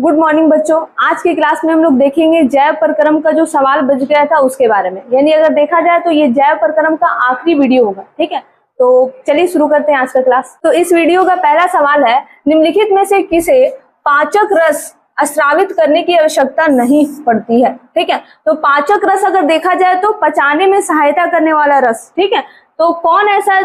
Good morning बच्चों। आज की क्लास में हम लोग देखेंगे जैव प्रक्रम का जो सवाल बच गया था उसके बारे में। यानी अगर देखा जाए तो ये जैव प्रक्रम का आखिरी वीडियो होगा। ठीक है, तो चलिए शुरू करते हैं आज का क्लास। तो इस वीडियो का पहला सवाल है, निम्नलिखित में से किसे पाचक रस स्रावित करने की आवश्यकता नहीं पड़ती है। ठीक है, तो पाचक रस अगर देखा जाए तो पचाने में सहायता करने वाला रस। ठीक है, तो कौन ऐसा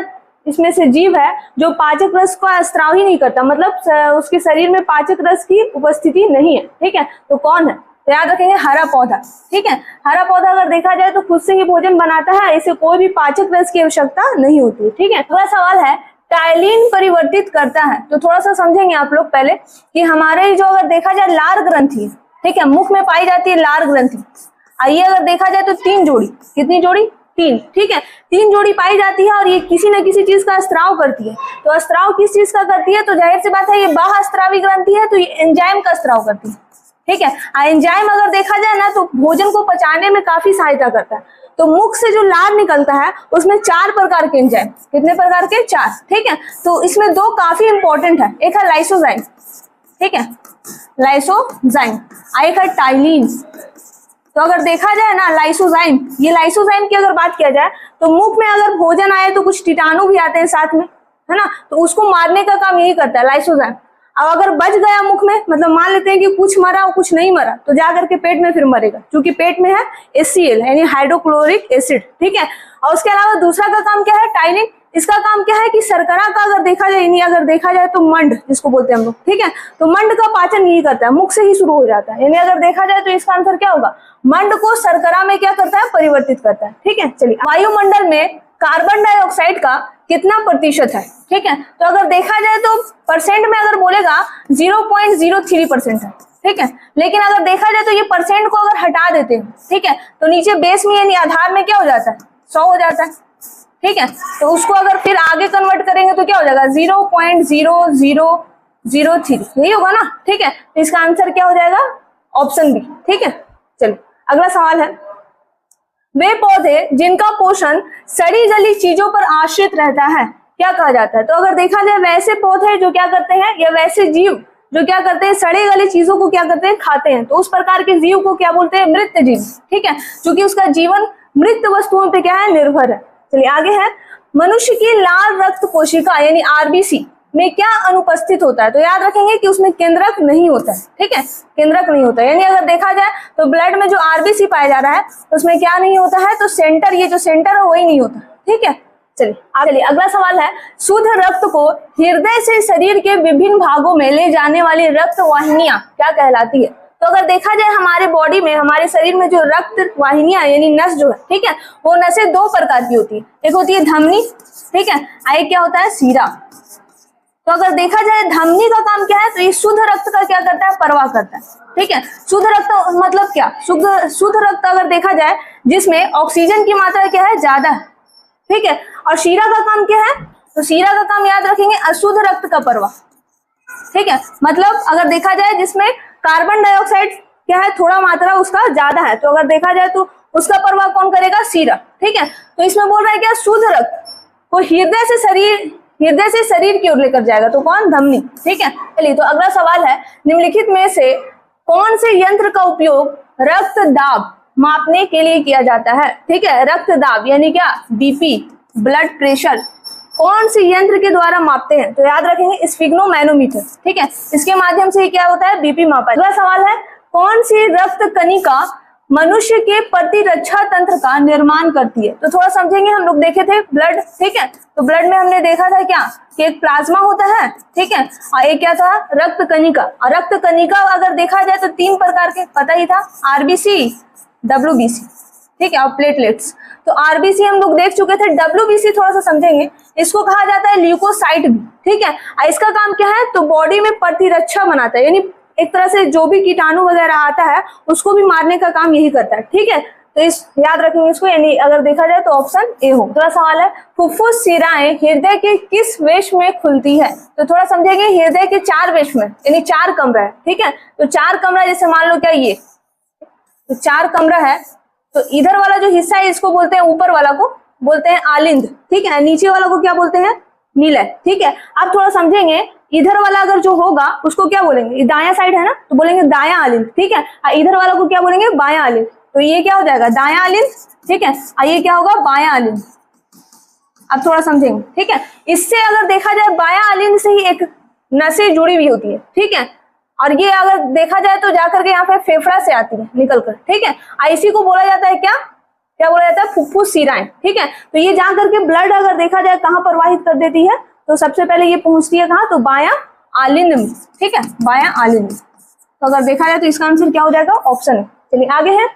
इसमें से जीव है जो पाचक रस का स्राव ही नहीं करता, मतलब उसके शरीर में पाचक रस की उपस्थिति नहीं है। ठीक है, तो कौन है? तो याद रखेंगे हरा पौधा। ठीक है, हरा पौधा अगर देखा जाए तो खुद से ही भोजन बनाता है, इसे कोई भी पाचक रस की आवश्यकता नहीं होती है। ठीक है, अगला सवाल है, टाइलिन परिवर्तित करता है। तो थोड़ा सा समझेंगे आप लोग पहले कि हमारे जो अगर देखा जाए लार ग्रंथि, ठीक है, मुख में पाई जाती है लार ग्रंथि। आइए अगर देखा जाए तो 3 जोड़ी, कितनी जोड़ी? 3। ठीक है, 3 जोड़ी पाई जाती है और ये किसी न किसी चीज का स्त्राव करती है। तो स्त्राव किस चीज का करती है? तो जाहिर सी बात है ये बाह्य स्त्रावी ग्रंथि है, तो ये एंजाइम का स्त्राव करती है। ठीक है, एंजाइम अगर देखा जाए ना तो भोजन को पचाने में काफी सहायता करता है। तो मुख से जो लार निकलता है उसमें 4 प्रकार के एंजाइम, कितने प्रकार के? 4। ठीक है, तो इसमें 2 काफी इंपॉर्टेंट है, एक है लाइसोजाइम, ठीक है, लाइसोजाइम, एक है टाइलिन। तो अगर देखा जाए ना लाइसोजाइम, ये लाइसोजाइम की अगर बात किया जाए तो मुख में अगर भोजन आए तो कुछ कीटाणु भी आते हैं साथ में, है ना, तो उसको मारने का काम यही करता है लाइसोजाइम। अब अगर बच गया मुख में, मतलब मान लेते हैं कि कुछ मरा और कुछ नहीं मरा, तो जाकर के पेट में फिर मरेगा, क्योंकि पेट में है HCl यानी हाइड्रोक्लोरिक एसिड। ठीक है, और उसके अलावा दूसरा का काम क्या है? टाइलिन। इसका काम क्या है कि शर्करा का अगर देखा जाए, यानी अगर देखा जाए तो मंड जिसको बोलते हैं हम लोग, ठीक है, तो मंड का पाचन यही करता है, मुख से ही शुरू हो जाता है। यानी अगर देखा जाए तो इसका आंसर क्या होगा? मंड को शर्करा में क्या करता है? परिवर्तित करता है। ठीक है, चलिए, वायुमंडल में कार्बन डाइऑक्साइड का कितना प्रतिशत है? ठीक है, तो अगर देखा जाए तो परसेंट में अगर बोलेगा 0.03% है। ठीक है, लेकिन अगर देखा जाए तो ये परसेंट को अगर हटा देते हैं, ठीक है, तो नीचे बेस में यानी आधार में क्या हो जाता है? 100 हो जाता है। ठीक है, तो उसको अगर फिर आगे कन्वर्ट करेंगे तो क्या हो जाएगा? 0.0003, यही होगा ना। ठीक है, तो इसका आंसर क्या हो जाएगा? Option B. ठीक है, चलिए अगला सवाल है, वे पौधे जिनका पोषण सड़ी गली चीजों पर आश्रित रहता है क्या कहा जाता है? तो अगर देखा जाए वैसे पौधे जो क्या करते हैं, या वैसे जीव जो क्या करते हैं, सड़ी गली चीजों को क्या करते हैं? खाते हैं। तो उस प्रकार के जीव को क्या बोलते हैं? मृत जीव। ठीक है, क्योंकि उसका जीवन मृत वस्तुओं पे क्या है? निर्भर है। चलिए आगे है, मनुष्य की लाल रक्त कोशिका यानी RBC में क्या अनुपस्थित होता है? तो याद रखेंगे कि उसमें केंद्रक नहीं होता है। ठीक है, केंद्रक नहीं होता है, यानी अगर देखा जाए तो ब्लड में जो RBC पाया जा रहा है उसमें क्या नहीं होता है? तो सेंटर, ये जो सेंटर है वही नहीं होता। ठीक है, चलिए अगला सवाल है, शुद्ध रक्त को हृदय से शरीर के विभिन्न भागों में ले जाने वाली रक्त वाहिनियां क्या कहलाती है? तो अगर देखा जाए हमारे बॉडी में, हमारे शरीर में जो रक्त वाहिनियां यानी नस जो है, ठीक है, वो नसें 2 प्रकार की होती है। एक होती है धमनी, ठीक है, एक क्या होता है? सीरा। तो अगर देखा जाए धमनी का काम क्या है? तो ये शुद्ध रक्त का क्या करता है? परवाह करता है। ठीक है, शुद्ध रक्त मतलब क्या? शुद्ध रक्त अगर देखा जाए जिसमें ऑक्सीजन की मात्रा क्या है? ज्यादा है। ठीक है, और शीरा का काम क्या है? तो शीरा का काम याद रखेंगे अशुद्ध रक्त का परवाह। ठीक है, मतलब अगर देखा जाए जिसमें कार्बन डाइऑक्साइड क्या है? थोड़ा मात्रा उसका ज्यादा है, तो अगर देखा जाए तो उसका परवाह कौन करेगा? शीरा। ठीक है, तो इसमें बोल रहा है क्या? शुद्ध रक्त को हृदय से शरीर की ओर लेकर जाएगा, तो कौन? धमनी। ठीक है, चलिए तो अगला सवाल है, निम्नलिखित में से कौन से यंत्र का उपयोग रक्त दाब मापने के लिए किया जाता है? ठीक है, रक्त दाब यानी क्या? BP, ब्लड प्रेशर, कौन से यंत्र के द्वारा मापते हैं? तो याद रखेंगे स्फिग्नोमैनोमीटर। ठीक है, इसके माध्यम से क्या होता है? BP मापा। अगला सवाल है, कौन सी रक्त कणिका मनुष्य के प्रतिरक्षा तंत्र का निर्माण करती है? तो थोड़ा समझेंगे, हम लोग देखे थे ब्लड। ठीक है, तो ब्लड में हमने देखा था क्या कि एक प्लाज्मा होता है, ठीक है, और एक क्या था? रक्त कणिका। और रक्त कणिका अगर देखा जाए तो 3 प्रकार के पता ही था, RBC, WBC, ठीक है, और प्लेटलेट्स। तो RBC हम लोग देख चुके थे, WBC थोड़ा सा समझेंगे, इसको कहा जाता है ल्यूकोसाइट भी। ठीक है, इसका काम क्या है? तो बॉडी में प्रतिरक्षा बनाता है, यानी एक तरह से जो भी कीटाणु वगैरह आता है उसको भी मारने का काम यही करता है। ठीक है, तो इस याद रखेंगे इसको, यानी अगर देखा जाए तो ऑप्शन ए हो। अगला सवाल है, फुफ्फुस शिराएं हृदय के किस वेश में खुलती है? तो थोड़ा समझेंगे, हृदय के 4 वेश में, यानी 4 कमरा है। ठीक है, तो 4 कमरा, जैसे मान लो क्या ये, तो 4 कमरा है, तो इधर वाला जो हिस्सा है इसको बोलते हैं, ऊपर वाला को बोलते हैं आलिंद। ठीक है, नीचे वाला को क्या बोलते हैं? नीला है, ठीक है। आप थोड़ा समझेंगे, इधर वाला अगर जो होगा उसको क्या बोलेंगे, दायां साइड है ना, तो बोलेंगे दायां आलिंद, ठीक है। इधर वाला को क्या बोलेंगे, बायां आलिंद, तो ये क्या हो जाएगा, दायां आलिंद, ठीक है। ये क्या होगा, बायां आलिंद। आप थोड़ा समझेंगे, ठीक है। इससे अगर देखा जाए बायां आलिंद से ही एक नसें जुड़ी हुई होती है, ठीक है। और ये अगर देखा जाए तो जाकर के यहाँ पे फेफड़ा से आती है निकल कर, ठीक है। इसी को बोला जाता है क्या, क्या बोला जाता है, फुफ्फुस शिराएं, ठीक है। तो ये जा करके ब्लड अगर देखा जाए कहाँ प्रवाहित कर देती है, तो सबसे पहले ये पहुंचती है कहाँ, तो बायां आलिंद में, ठीक है, बायां आलिंद। तो अगर देखा जाए तो इसका आंसर क्या हो जाएगा, ऑप्शन है। चलिए आगे है,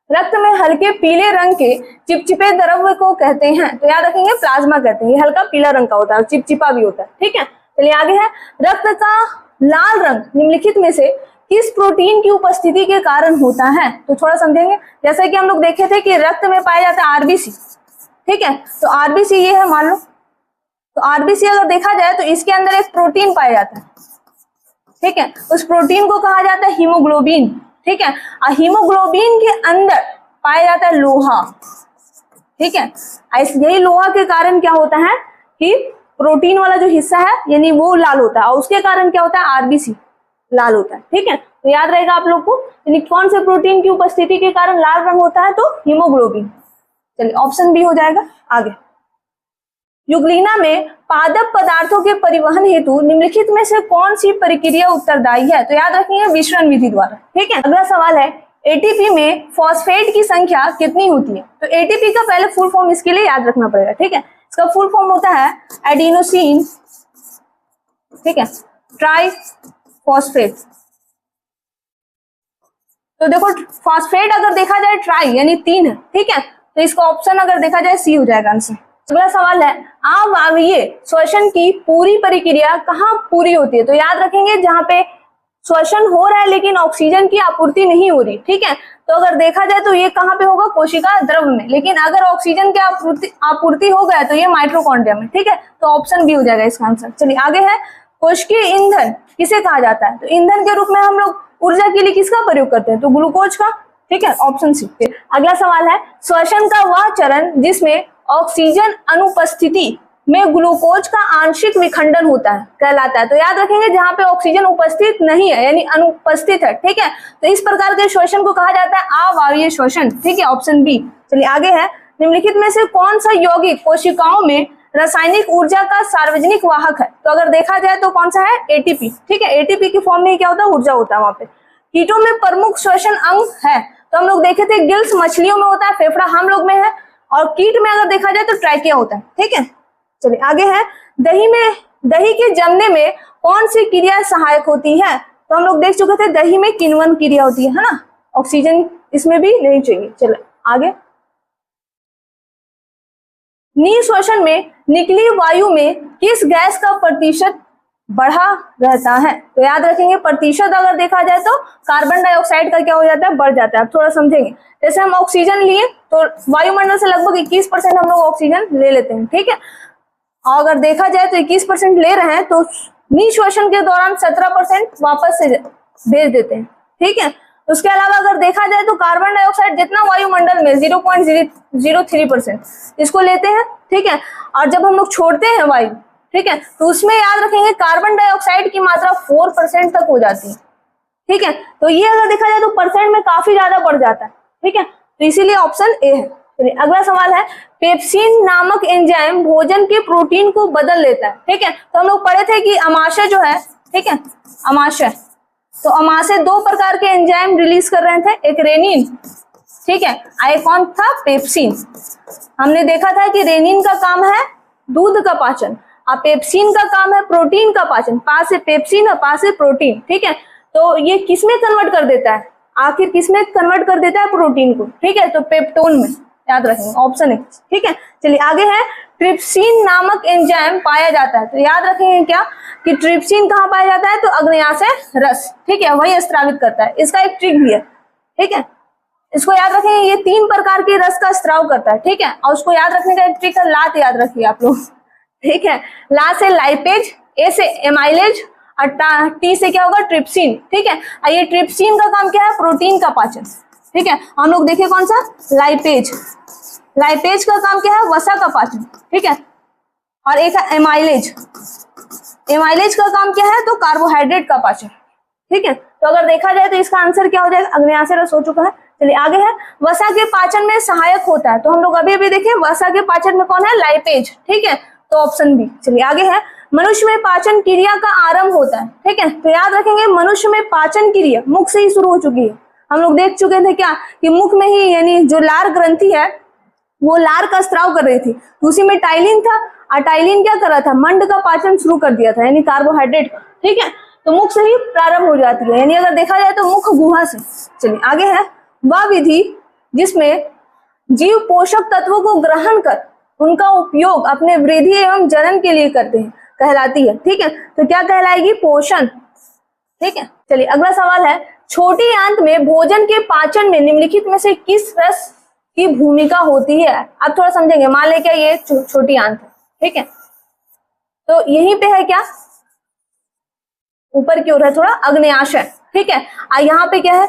रक्त में हल्के पीले रंग के चिपचिपे द्रव्य को कहते हैं, तो याद रखेंगे प्लाज्मा कहते हैं। ये हल्का पीला रंग का होता है, चिपचिपा भी होता है, ठीक है। चलिए आगे है, रक्त का लाल रंग निम्नलिखित में से किस प्रोटीन की उपस्थिति के कारण होता है, तो थोड़ा समझेंगे। जैसे कि हम लोग देखे थे कि रक्त में पाया जाता है आरबीसी, ठीक है। तो आरबीसी ये है मान लो, तो आरबीसी अगर देखा जाए तो इसके अंदर एक प्रोटीन पाया जाता है, ठीक है। उस प्रोटीन को कहा जाता है हीमोग्लोबिन, ठीक है। और हीमोग्लोबिन के अंदर पाया जाता है लोहा, ठीक है। यही लोहा के कारण क्या होता है कि प्रोटीन वाला जो हिस्सा है यानी वो लाल होता है, और उसके कारण क्या होता है, आरबीसी लाल होता है, ठीक है। तो याद रहेगा आप लोग को, यानी कौन से प्रोटीन की उपस्थिति के कारण लाल रंग होता है, तो हीमोग्लोबिन। चलिए ऑप्शन बी हो जाएगा। आगे, युग्लिना में पादप पदार्थों के परिवहन हेतु निम्नलिखित में से कौन सी प्रक्रिया उत्तरदायी है, तो याद रखिए विश्रण विधि द्वारा, ठीक है। अगला सवाल है, एटीपी में फॉस्फेट की संख्या कितनी होती है, तो एटीपी का पहले फुल फॉर्म इसके लिए याद रखना पड़ेगा, ठीक है। इसका फुल फॉर्म होता है एडिनोसिन, ठीक है, ट्राई फॉस्फेट। तो देखो फॉस्फेट अगर देखा जाए ट्राई यानी 3 है, ठीक है। तो इसका ऑप्शन अगर देखा जाए सी हो जाएगा आंसर। अगला सवाल है, अवायवीय श्वसन की पूरी प्रक्रिया कहाँ पूरी होती है, तो याद रखेंगे जहां पे श्वसन हो रहा है लेकिन ऑक्सीजन की आपूर्ति नहीं हो रही, ठीक है। तो अगर देखा जाए तो ये कहाँ पे होगा, कोशिका द्रव्य में, लेकिन अगर ऑक्सीजन की आपूर्ति हो गया तो ये माइटोकॉन्ड्रिया में, ठीक है। तो ऑप्शन बी हो जाएगा इसका आंसर। चलिए आगे है, कोशिकीय ईंधन किसे कहा जाता है, तो ईंधन के रूप में हम लोग ऊर्जा के लिए किसका प्रयोग करते हैं, तो ग्लूकोज का, ठीक है, ऑप्शन सी। अगला सवाल है, श्वसन का वह चरण जिसमें ऑक्सीजन अनुपस्थिति में ग्लूकोज का आंशिक विखंडन होता है कहलाता है, तो याद रखेंगे जहां पे ऑक्सीजन उपस्थित नहीं है यानी अनुपस्थित है, ठीक है। तो इस प्रकार के श्वसन को कहा जाता है अवायवीय श्वसन, ठीक है, ऑप्शन बी। चलिए आगे है, निम्नलिखित में से कौन सा यौगिक कोशिकाओं में रासायनिक ऊर्जा का सार्वजनिक वाहक है, तो अगर देखा जाए तो कौन सा है, एटीपी, ठीक है। एटीपी के फॉर्म में क्या होता है, ऊर्जा होता है वहां पे। कीटों में प्रमुख श्वसन अंग है, तो हम लोग देखे थे गिल्स मछलियों में होता है, फेफड़ा हम लोग में है, और कीट में अगर देखा जाए तो ट्रैकिया होता है, ठीक है। चलिए आगे है, दही के जमने में कौन सी क्रिया सहायक होती है, तो हम लोग देख चुके थे दही में किण्वन क्रिया होती है ना, ऑक्सीजन इसमें भी नहीं चाहिए। चलो आगे, निःश्वसन में निकली वायु में किस गैस का प्रतिशत बढ़ा रहता है, तो याद रखेंगे प्रतिशत अगर देखा जाए तो कार्बन डाइऑक्साइड का क्या हो जाता है, बढ़ जाता है। अब थोड़ा समझेंगे, जैसे हम ऑक्सीजन लिए तो वायुमंडल से लगभग 21% हम लोग ऑक्सीजन ले लेते हैं, ठीक है। और अगर देखा जाए तो 21% ले रहे हैं तो निःश्वसन के दौरान 17% वापस से भेज देते हैं, ठीक है। उसके अलावा अगर देखा जाए तो कार्बन डाइऑक्साइड जितना वायुमंडल में 0.003% इसको लेते हैं, ठीक है। और जब हम लोग छोड़ते हैं वायु, ठीक है, तो उसमें याद रखेंगे कार्बन डाइऑक्साइड की मात्रा 4% तक हो जाती है, ठीक है। तो ये अगर देखा जाए तो परसेंट में काफी ज्यादा बढ़ जाता है, ठीक है। तो इसीलिए ऑप्शन ए है। चलिए अगला सवाल है, पेप्सिन नामक एंजाइम भोजन के प्रोटीन को बदल लेता है, ठीक है। तो हम लोग पढ़े थे कि अमाशय जो है, ठीक है, अमाशय, तो अमाशय 2 प्रकार के एंजाइम रिलीज कर रहे थे, एक रेनिन, ठीक है, एक कौन था, पेप्सिन। हमने देखा था कि रेनिन का काम है दूध का पाचन, और पेप्सिन का काम है प्रोटीन का पाचन, पास से पेप्सिन और पास से प्रोटीन, ठीक है। तो ये किसमें कन्वर्ट कर देता है, आखिर किसमें कन्वर्ट कर देता है, प्रोटीन को, ठीक है। तो पेप्टोन में, याद रखेंगे ऑप्शन है, ठीक है। चलिए आगे है, ट्रिप्सिन नामक एंजाइम पाया जाता है, तो याद रखेंगे क्या कि ट्रिप्सिन कहाँ पाया जाता है, तो अग्न्याशय रस, ठीक है, वही स्रावित करता है। इसका एक ट्रिक भी है, ठीक है, इसको याद रखेंगे, ये 3 प्रकार के रस का स्राव करता है, ठीक है। और उसको याद रखने का एक ट्रिक है, लात याद रखिए आप लोग, ठीक है। ला से लाइपेज, ए से एमाइलेज, और टी से क्या होगा, ट्रिप्सिन, ठीक है। और ये ट्रिप्सिन का काम क्या है, प्रोटीन का पाचन, ठीक है। हम लोग देखिए कौन सा, लाइपेज, लाइपेज का काम क्या है, वसा का पाचन, ठीक है। और एक है एमाइलेज। एमाइलेज का काम क्या है? तो कार्बोहाइड्रेट का पाचन, ठीक है। तो अगर देखा जाए तो इसका आंसर क्या हो जाएगा? अग्न्याशय रस हो चुका है। चलिए आगे है, वसा के पाचन में सहायक होता है। तो हम लोग अभी देखें वसा के पाचन में कौन है? लाइपेज, ठीक है। तो ऑप्शन बी। चलिए आगे है, मनुष्य में पाचन क्रिया का आरंभ होता है, ठीक है। तो याद रखेंगे मनुष्य में पाचन क्रिया मुख से ही शुरू हो चुकी है। हम लोग देख चुके थे क्या कि मुख में ही यानी जो लार ग्रंथि है वो लार का स्त्राव कर रही थी, तो उसी में टाइलिन था, और टाइलिन क्या कर रहा था? मंड का पाचन शुरू कर दिया था, यानी कार्बोहाइड्रेट, ठीक है। तो मुख से ही प्रारंभ हो जाती है, यानी अगर देखा जाए तो मुख गुहा से। चलिए आगे है, वह विधि जिसमें जीव पोषक तत्वों को ग्रहण कर उनका उपयोग अपने वृद्धि एवं जनन के लिए करते हैं कहलाती है, ठीक है। तो क्या कहलाएगी? पोषण, ठीक है। चलिए अगला सवाल है, छोटी आंत में भोजन के पाचन में निम्नलिखित में से किस रस की भूमिका होती है? अब थोड़ा समझेंगे। मान लें क्या ये छोटी आंत है, ठीक है। तो यहीं पे है क्या? ऊपर की ओर है थोड़ा अग्न्याशय, ठीक है। और यहाँ पे क्या है?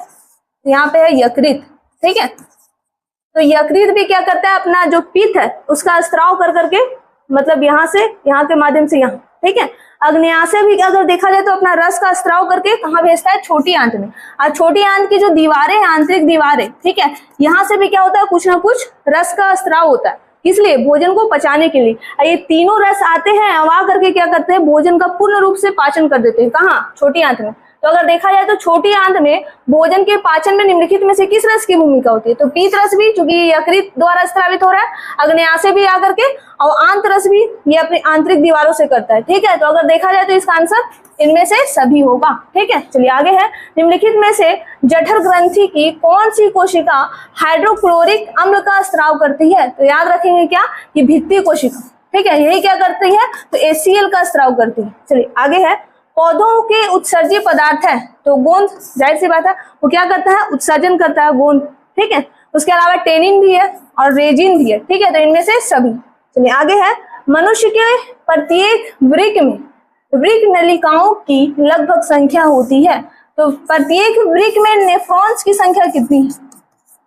यहाँ पे है यकृत, ठीक है। तो यकृत भी क्या करता है? अपना जो पित्त है उसका स्त्राव कर करके, मतलब यहाँ से यहाँ के माध्यम से यहाँ, ठीक है। अग्न्याशय भी अगर देखा जाए तो अपना रस का स्त्राव करके कहाँ भेजता है? छोटी आंत में। और छोटी आंत की जो दीवारें हैं, आंतरिक दीवारें, ठीक है, यहाँ से भी क्या होता है? कुछ ना कुछ रस का स्त्राव होता है, इसलिए भोजन को पचाने के लिए। ये तीनों रस आते हैं, हवा करके क्या करते हैं? भोजन का पूर्ण रूप से पाचन कर देते हैं। कहाँ? छोटी आंत में। तो अगर देखा जाए तो छोटी आंत में भोजन के पाचन में निम्नलिखित में से किस रस की भूमिका होती है? तो पीत रस भी, चूंकि यकृत द्वारा स्रावित हो रहा है, अग्न्याशय भी आकर के, और आंत रस भी ये अपनी आंतरिक दीवारों से करता है, ठीक है। तो अगर देखा जाए तो इसका आंसर इनमें से सभी होगा, ठीक है। चलिए आगे है, निम्नलिखित में से जठर ग्रंथि की कौन सी कोशिका हाइड्रोक्लोरिक अम्ल का स्राव करती है? तो याद रखेंगे क्या? ये भित्ति कोशिका, ठीक है, यही क्या करती है? तो HCl का स्राव करती है। चलिए आगे है, पौधों के उत्सर्जी पदार्थ है, तो गोंद, जाहिर सी बात है वो क्या करता है? उत्सर्जन करता है, गोंद, ठीक है। उसके अलावा टेनिन भी है और रेजिन भी है, ठीक है। तो इनमें से सभी। चलिए आगे है, मनुष्य के प्रत्येक वृक्क में वृक्क नलिकाओं की लगभग संख्या होती है। तो प्रत्येक वृक्क में नेफ्रॉन्स की संख्या कितनी है?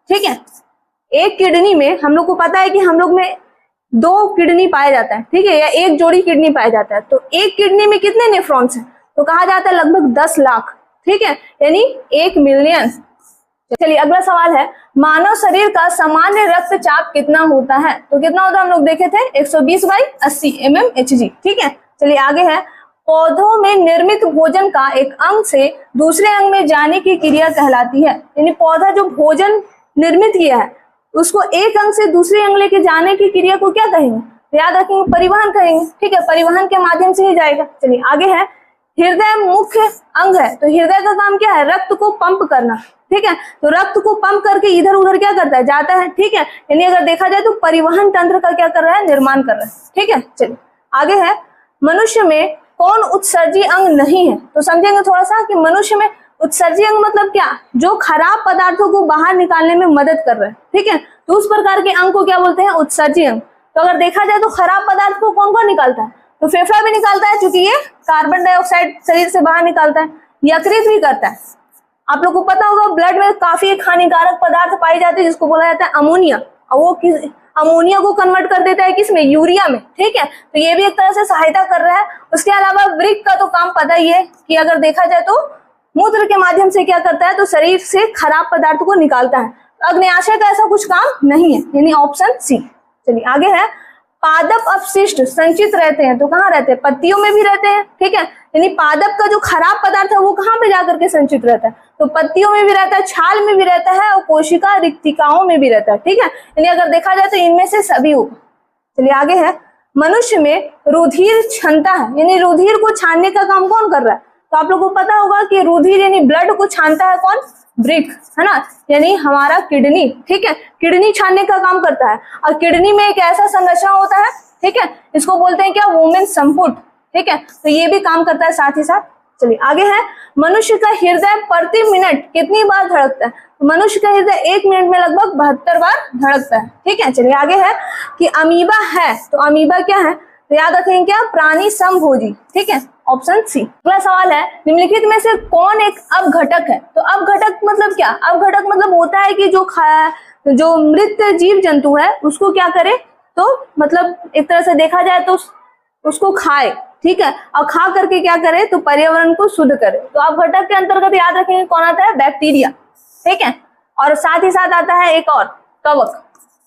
ठीक है। एक किडनी में हम लोग को पता है कि हम लोग में 2 किडनी पाया जाता है, ठीक है, या एक जोड़ी किडनी पाया जाता है। तो एक किडनी में कितने नेफ्रॉन्स हैं? तो कहा जाता है लगभग 10 लाख, ठीक है, यानी 1 मिलियन। चलिए अगला सवाल है, मानव शरीर का सामान्य रक्तचाप कितना होता है? तो कितना होता है? हम लोग देखे थे 120/80 mmHg, ठीक है। चलिए आगे है, पौधों में निर्मित भोजन का एक अंग से दूसरे अंग में जाने की क्रिया कहलाती है। यानी पौधा जो भोजन निर्मित किया है उसको एक अंग से दूसरे अंग लेके जाने की क्रिया को क्या कहेंगे? याद रखेंगे, परिवहन कहेंगे, ठीक है, परिवहन के माध्यम से ही जाएगा। चलिए आगे है, हृदय मुख्य अंग है, तो हृदय का काम क्या है? रक्त को पंप करना, ठीक है। तो रक्त को पंप करके इधर उधर क्या करता है? जाता है, ठीक है। यानी अगर देखा जाए तो परिवहन तंत्र का क्या कर रहा है? निर्माण कर रहा है, ठीक है। चलिए आगे है, मनुष्य में कौन उत्सर्जी अंग नहीं है? तो समझेंगे थोड़ा सा कि मनुष्य में उत्सर्जी अंग मतलब क्या? जो खराब पदार्थों को बाहर निकालने में मदद कर रहा है, ठीक है। तो उस प्रकार के अंग को क्या बोलते हैं? उत्सर्जी अंग। तो अगर देखा जाए तो खराब पदार्थ को कौन कौन निकालता है? तो फेफड़ा भी निकालता है, क्योंकि ये कार्बन डाइऑक्साइड शरीर से बाहर निकालता है। यकृत भी करता है। आप लोग को पता होगा ब्लड में काफी एक हानिकारक पदार्थ पाई जाती है जिसको बोला जाता है अमोनिया, और वो अमोनिया को कन्वर्ट कर देता है किसमें? यूरिया में, ठीक है। तो ये भी एक तरह से सहायता कर रहा है। उसके अलावा वृक्क का तो काम पता ही है कि अगर देखा जाए तो मूत्र के माध्यम से क्या करता है? तो शरीर से खराब पदार्थ को निकालता है। अग्न्याशय का ऐसा कुछ काम नहीं है, यानी ऑप्शन सी। चलिए आगे है, पादप अपशिष्ट संचित रहते हैं, तो कहाँ रहते हैं? पत्तियों में भी रहते हैं, ठीक है। यानी पादप का जो खराब पदार्थ है वो कहाँ पे जाकर के संचित रहता है? तो पत्तियों में भी रहता है, छाल में भी रहता है, और कोशिका रिक्तिकाओं में भी रहता है, ठीक है। यानी अगर देखा जाए तो इनमें से सभी होगा। चलिए आगे है, मनुष्य में रुधिर क्षमता है, यानी रुधिर को छानने का काम कौन कर रहा है? तो आप लोगों को पता होगा कि रुधिर यानी ब्लड को छानता है कौन? वृक्क, है ना, यानी हमारा किडनी, ठीक है। किडनी छानने का काम करता है, और किडनी में एक ऐसा संरचना होता है, ठीक है, इसको बोलते हैं क्या? वुमेन संपुट, ठीक है। तो ये भी काम करता है साथ ही साथ। चलिए आगे है, मनुष्य का हृदय प्रति मिनट कितनी बार धड़कता है? तो मनुष्य का हृदय 1 मिनट में लगभग 72 बार धड़कता है, ठीक है। चलिए आगे है कि अमीबा है, तो अमीबा क्या है? तो याद रखेंगे क्या? प्राणी समभोजी, ठीक है, ऑप्शन सी। अगला सवाल है, निम्नलिखित में से कौन एक अपघटक है? तो अपघटक मतलब क्या? अपघटक मतलब होता है कि जो मृत जीव जंतु है उसको क्या करे? तो मतलब एक तरह से देखा जाए तो उसको खाए, ठीक है, और खा करके क्या करे, तो पर्यावरण को शुद्ध करे। तो आप घटक के अंतर्गत याद रखेंगे कौन आता है, बैक्टीरिया, ठीक है, और साथ ही साथ आता है एक और कवक,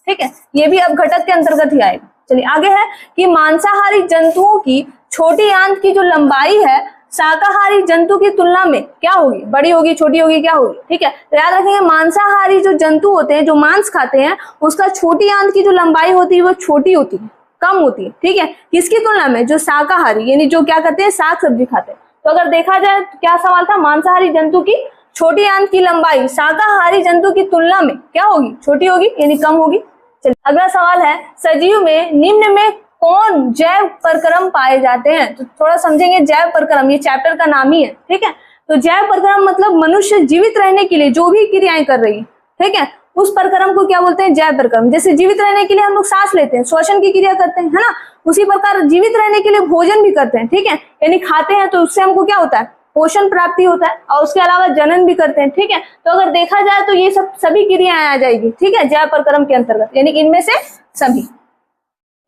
ठीक है, ये भी अब घटक के अंतर्गत ही आएगा। चलिए आगे है कि मांसाहारी जंतुओं की छोटी आंत की जो लंबाई है शाकाहारी जंतु की तुलना में क्या होगी, बड़ी होगी, छोटी होगी, क्या होगी, ठीक है। तो याद रखेंगे मांसाहारी जो जंतु होते हैं, जो मांस खाते हैं, उसका छोटी आंत की जो लंबाई होती है वो छोटी होती है, कम होती है, ठीक है, किसकी तुलना में, जो शाकाहारी यानी जो क्या करते हैं, साग सब्जी खाते हैं। तो अगर देखा जाए तो क्या सवाल था, मांसाहारी जंतु की छोटी आंत की लंबाई शाकाहारी जंतु की तुलना में क्या होगी, छोटी होगी यानी कम होगी। चलिए अगला सवाल है, सजीव में निम्न में कौन जैव प्रक्रम पाए जाते हैं। तो थोड़ा समझेंगे जैव प्रक्रम, ये चैप्टर का नाम ही है, ठीक है। तो जैव प्रक्रम मतलब मनुष्य जीवित रहने के लिए जो भी क्रियाएं कर रही है, ठीक है, उस प्रक्रम को क्या बोलते हैं, जैव प्रक्रम। जैसे जीवित रहने के लिए हम लोग सांस लेते हैं, श्वसन की क्रिया करते हैं, है ना, उसी प्रकार जीवित रहने के लिए भोजन भी करते हैं, ठीक है, यानी खाते हैं तो उससे हमको क्या होता है, पोषण प्राप्ति होता है, और उसके अलावा जनन भी करते हैं, ठीक है। तो अगर देखा जाए तो ये सब सभी क्रियाएं आ जाएगी, ठीक है, जैव प्रक्रम के अंतर्गत, यानी इनमें से सभी।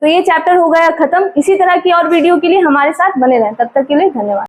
तो ये चैप्टर हो गया खत्म। इसी तरह की और वीडियो के लिए हमारे साथ बने रहें, तब तक के लिए धन्यवाद।